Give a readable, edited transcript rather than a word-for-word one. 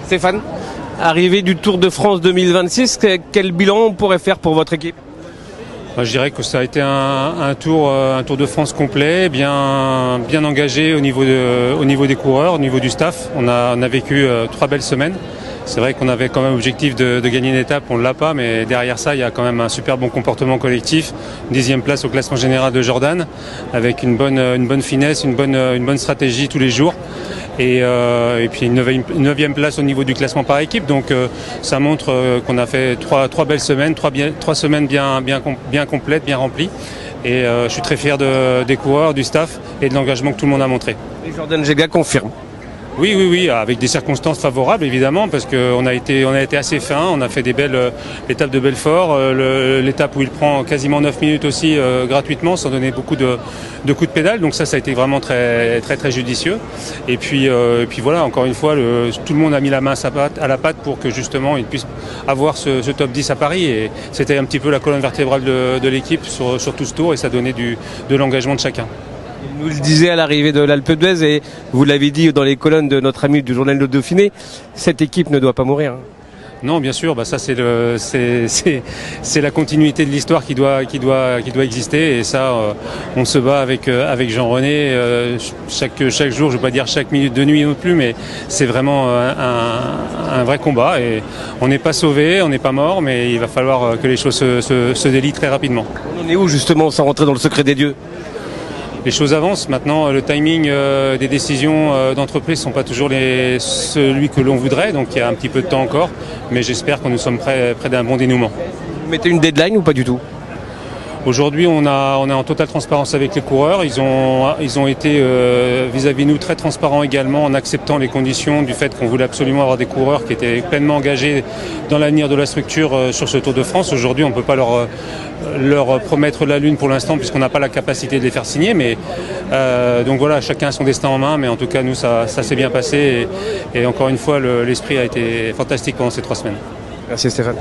Stéphane, arrivée du Tour de France 2026, quel bilan on pourrait faire pour votre équipe? Je dirais que ça a été un tour de France complet, bien engagé au niveau des coureurs, au niveau du staff. On a vécu 3 belles semaines. C'est vrai qu'on avait quand même l'objectif de gagner une étape, on ne l'a pas, mais derrière ça, il y a quand même un super bon comportement collectif. 10e place au classement général de Jordan, avec une bonne finesse, une bonne stratégie tous les jours. Et puis une 9e place au niveau du classement par équipe. Donc ça montre qu'on a fait trois belles semaines, 3 semaines bien complètes, bien remplies. Et je suis très fier des coureurs, du staff et de l'engagement que tout le monde a montré. Et Jordan Gega confirme. Oui, avec des circonstances favorables évidemment, parce qu'on a été assez fin, on a fait l'étape de Belfort, l'étape où il prend quasiment 9 minutes aussi gratuitement, sans donner beaucoup de coups de pédale, donc ça a été vraiment très très très judicieux. Et puis voilà, encore une fois, tout le monde a mis la main à la pâte pour que justement il puisse avoir ce top 10 à Paris, et c'était un petit peu la colonne vertébrale de l'équipe sur tout ce tour, et ça donnait de l'engagement de chacun. Il nous le disait à l'arrivée de l'Alpe d'Huez, et vous l'avez dit dans les colonnes de notre ami du journal Le Dauphiné, cette équipe ne doit pas mourir. Non, bien sûr, ça c'est la continuité de l'histoire qui doit exister, et ça on se bat avec Jean-René chaque jour, je ne vais pas dire chaque minute de nuit non plus, mais c'est vraiment un vrai combat, et on n'est pas sauvé, on n'est pas mort, mais il va falloir que les choses se délient très rapidement. On en est où justement, sans rentrer dans le secret des dieux? Les choses avancent. Maintenant, le timing des décisions d'entreprise ne sont pas toujours celui que l'on voudrait, donc il y a un petit peu de temps encore, mais j'espère que nous sommes près d'un bon dénouement. Vous mettez une deadline ou pas du tout? Aujourd'hui, on est en totale transparence avec les coureurs. Ils ont été vis-à-vis nous très transparents également, en acceptant les conditions du fait qu'on voulait absolument avoir des coureurs qui étaient pleinement engagés dans l'avenir de la structure sur ce Tour de France. Aujourd'hui, on ne peut pas leur promettre la lune pour l'instant, puisqu'on n'a pas la capacité de les faire signer. Mais donc voilà, chacun a son destin en main, mais en tout cas, nous, ça s'est bien passé. Et encore une fois, l'esprit a été fantastique pendant ces 3 semaines. Merci Stéphane.